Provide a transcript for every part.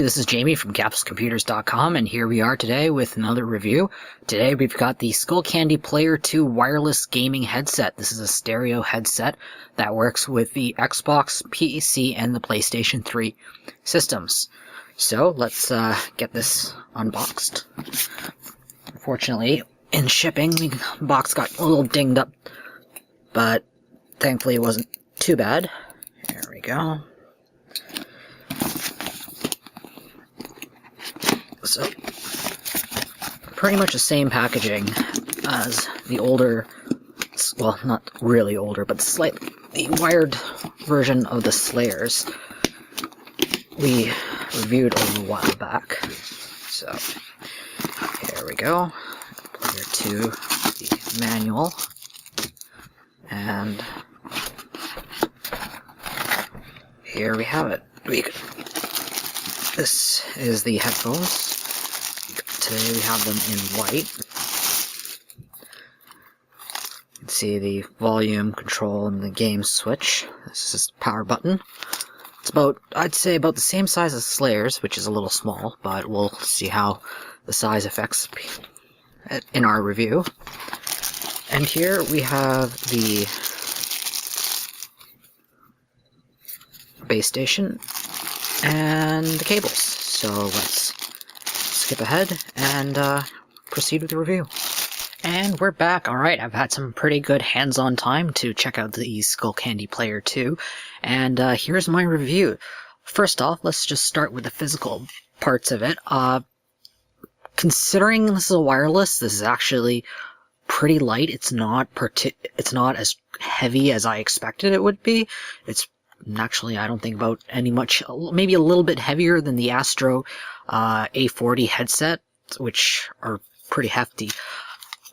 this is Jamie from CapsuleComputers.com, and here we are today with another review. Today we've got the Skullcandy PLYR2 wireless gaming headset. This is a stereo headset that works with the Xbox, PC, and the PlayStation 3 systems. So let's get this unboxed. Unfortunately, in shipping, the box got a little dinged up, but thankfully it wasn't too bad. There we go. So, pretty much the same packaging as the older, well, not really older, but the wired version of the Slayers we reviewed a little while back. So, here we go. PLYR2, the manual, and here we have it. This is the headphones. Today we have them in white. You can see the volume control and the game switch. This is the power button. It's about, I'd say, about the same size as Slayer's, which is a little small, but we'll see how the size affects in our review. And here we have the base station and the cables. So let's skip ahead and proceed with the review. And we're back. Alright, I've had some pretty good hands-on time to check out the Skullcandy PLYR2, and here's my review. First off, let's just start with the physical parts of it. Considering this is a wireless, this is actually pretty light. It's not as heavy as I expected it would be. It's actually, I don't think about maybe a little bit heavier than the Astro A40 headset, which are pretty hefty.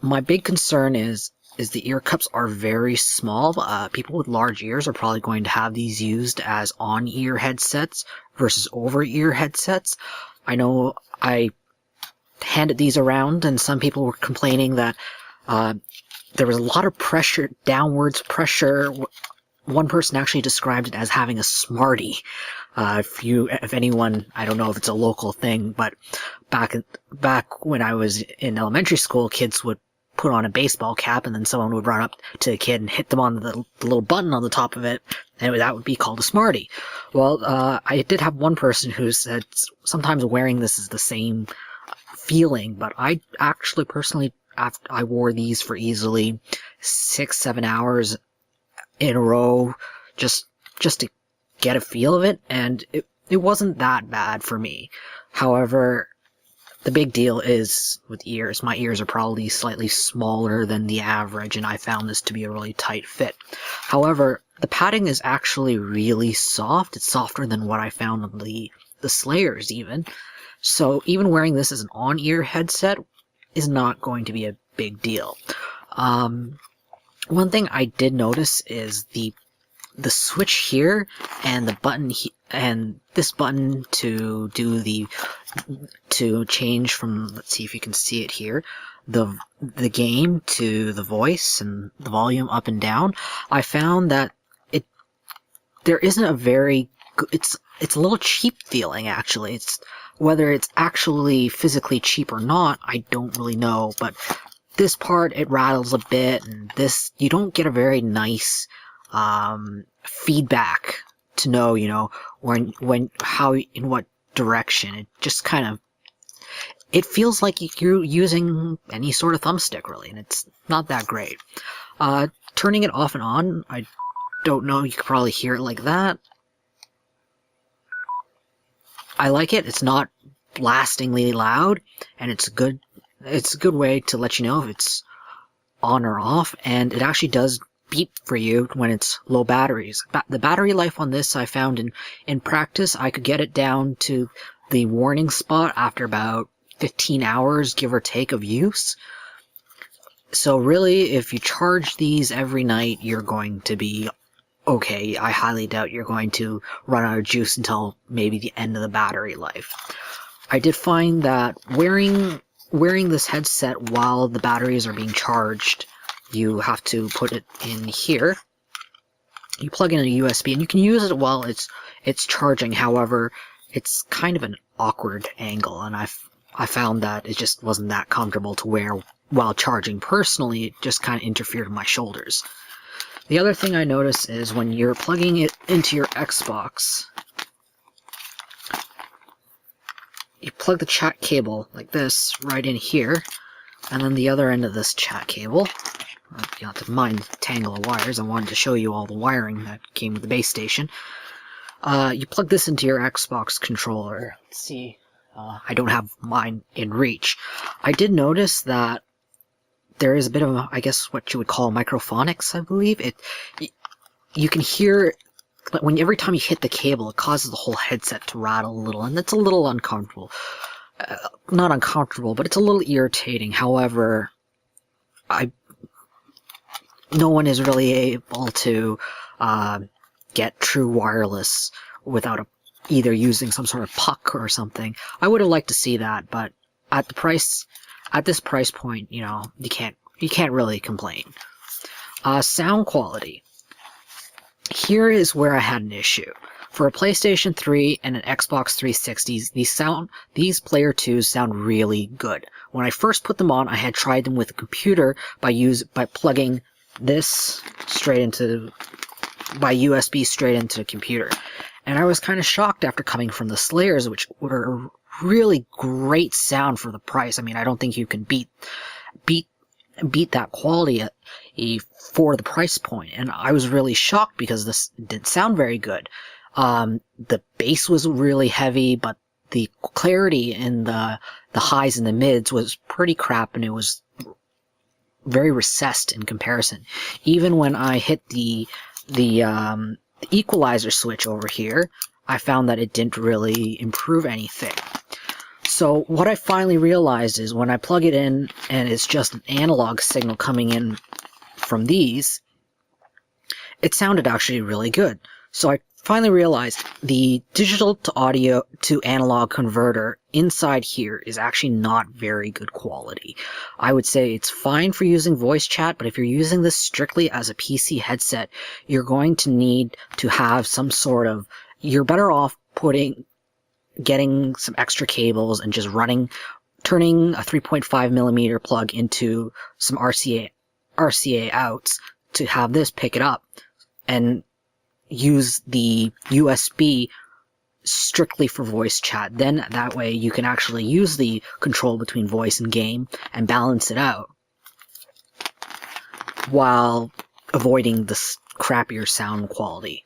My big concern is the ear cups are very small. People with large ears are probably going to have these used as on-ear headsets versus over-ear headsets. I know I handed these around and some people were complaining that there was a lot of pressure, downwards pressure. One person actually described it as having a smarty. If anyone, I don't know if it's a local thing, but back when I was in elementary school, kids would put on a baseball cap and then someone would run up to the kid and hit them on the little button on the top of it, and that would be called a smarty. Well, I did have one person who said sometimes wearing this is the same feeling, but I actually personally, after I wore these for easily 6-7 hours in a row, just to get a feel of it, and it wasn't that bad for me. However, the big deal is with ears. My ears are probably slightly smaller than the average, and I found this to be a really tight fit. However, the padding is actually really soft. It's softer than what I found on the Slayers even. So even wearing this as an on-ear headset is not going to be a big deal. One thing I did notice is the switch here and the button and this button to change from, let's see if you can see it here, the game to the voice and the volume up and down. I found that there isn't a very good, it's a little cheap feeling actually. Whether it's actually physically cheap or not, I don't really know, but this part, it rattles a bit, and this, you don't get a very nice feedback to know, how, in what direction. It just kind of, it feels like you're using any sort of thumbstick, really, and it's not that great. Turning it off and on, I don't know, you could probably hear it like that. I like it. It's not blastingly loud, and it's a good way to let you know if it's on or off, and it actually does beep for you when it's low batteries. The battery life on this, I found in practice, I could get it down to the warning spot after about 15 hours, give or take, of use. So really, if you charge these every night, you're going to be okay. I highly doubt you're going to run out of juice until maybe the end of the battery life. I did find that wearing this headset while the batteries are being charged, you have to put it in here. You plug in a USB, and you can use it while it's charging. However, it's kind of an awkward angle, and I found that it just wasn't that comfortable to wear while charging. Personally, it just kind of interfered with my shoulders. The other thing I noticed is when you're plugging it into your Xbox, you plug the chat cable like this right in here, and then the other end of this chat cable, you have to mind the tangle of wires. I wanted to show you all the wiring that came with the base station. You plug this into your Xbox controller. Let's see, I don't have mine in reach. I did notice that there is a bit of, I guess, what you would call microphonics, I believe. You can hear, every time you hit the cable, it causes the whole headset to rattle a little, and it's a little uncomfortable. Not uncomfortable, but it's a little irritating. However, no one is really able to get true wireless without either using some sort of puck or something. I would have liked to see that, but at this price point, you know, you can't really complain. Sound quality. Here is where I had an issue. For a PlayStation 3 and an Xbox 360, these PLYR2s sound really good. When I first put them on, I had tried them with a computer by plugging this by USB straight into the computer. And I was kind of shocked after coming from the Slayers, which were really great sound for the price. I mean, I don't think you can beat that quality for the price point. And I was really shocked because this didn't sound very good. The bass was really heavy, but the clarity in the highs and the mids was pretty crap, and it was very recessed in comparison. Even when I hit the equalizer switch over here, I found that it didn't really improve anything. So what I finally realized is when I plug it in and it's just an analog signal coming in from these, it sounded actually really good. So I finally realized the digital to audio to analog converter inside here is actually not very good quality. I would say it's fine for using voice chat, but if you're using this strictly as a PC headset, you're going to need to have some sort of, you're better off getting some extra cables and just turning a 3.5mm plug into some RCA outs to have this pick it up, and use the USB strictly for voice chat. Then that way you can actually use the control between voice and game and balance it out while avoiding this crappier sound quality.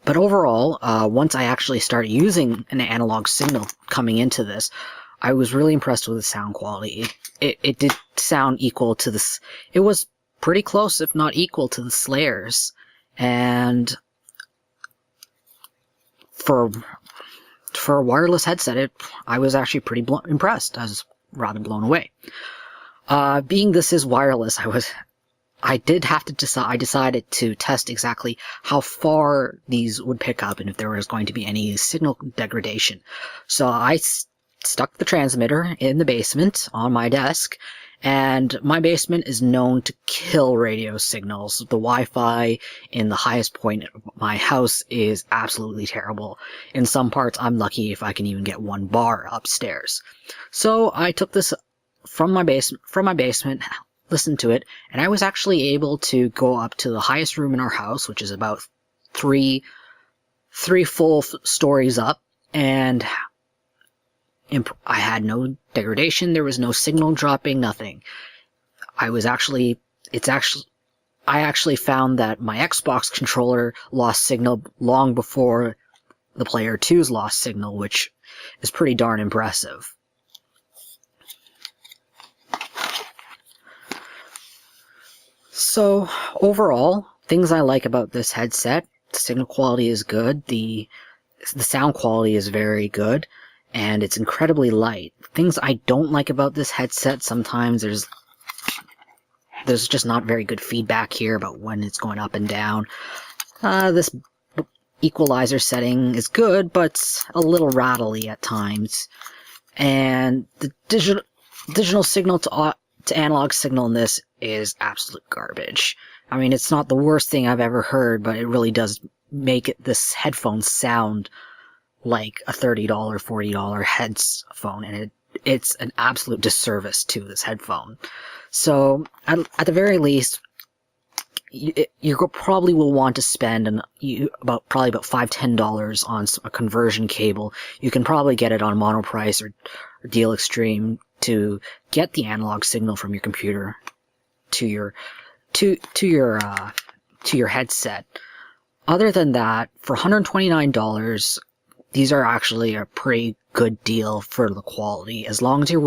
But overall, once I actually started using an analog signal coming into this, I was really impressed with the sound quality. It did sound equal to this. It was pretty close, if not equal, to the Slayers. And for a wireless headset, I was actually pretty impressed. I was rather blown away. Being this is wireless, I did have to decide. I decided to test exactly how far these would pick up and if there was going to be any signal degradation. So I stuck the transmitter in the basement on my desk, and my basement is known to kill radio signals. The Wi-Fi in the highest point of my house is absolutely terrible. In some parts, I'm lucky if I can even get 1 bar upstairs. So I took this from my basement, listened to it, and I was actually able to go up to the highest room in our house, which is about three full stories up, and I had no degradation. There was no signal dropping, nothing. I actually found that my Xbox controller lost signal long before the PLYR2's lost signal, which is pretty darn impressive. So overall, things I like about this headset: the signal quality is good, the sound quality is very good, and it's incredibly light. Things I don't like about this headset, sometimes there's just not very good feedback here about when it's going up and down. This equalizer setting is good, but it's a little rattly at times. And the digital signal to analog signal in this is absolute garbage. I mean, it's not the worst thing I've ever heard, but it really does make this headphone sound like a $30, $40 headphone, and it's an absolute disservice to this headphone. So at the very least, you probably will want to spend probably about $5-10 on a conversion cable. You can probably get it on Monoprice or Deal Extreme to get the analog signal from your computer to your headset. Other than that, for $129, these are actually a pretty good deal for the quality. As long as you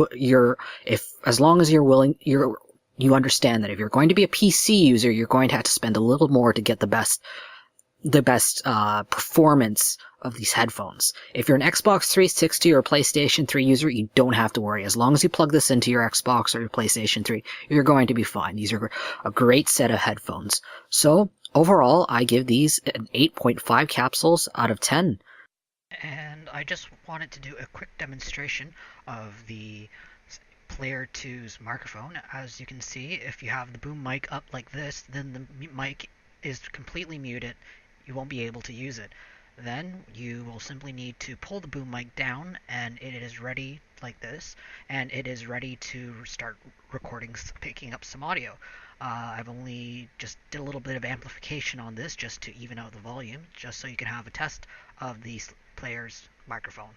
understand that if you're going to be a PC user, you're going to have to spend a little more to get the best performance of these headphones. If you're an Xbox 360 or a PlayStation 3 user, you don't have to worry. As long as you plug this into your Xbox or your PlayStation 3, you're going to be fine. These are a great set of headphones. So overall, I give these an 8.5 capsules out of 10. And I just wanted to do a quick demonstration of the PLYR2's microphone. As you can see, if you have the boom mic up like this, then the mic is completely muted. You won't be able to use it. Then you will simply need to pull the boom mic down, and it is ready like this, and it is ready to start recording, picking up some audio. I've only just did a little bit of amplification on this just to even out the volume, just so you can have a test of the PLYR's microphone.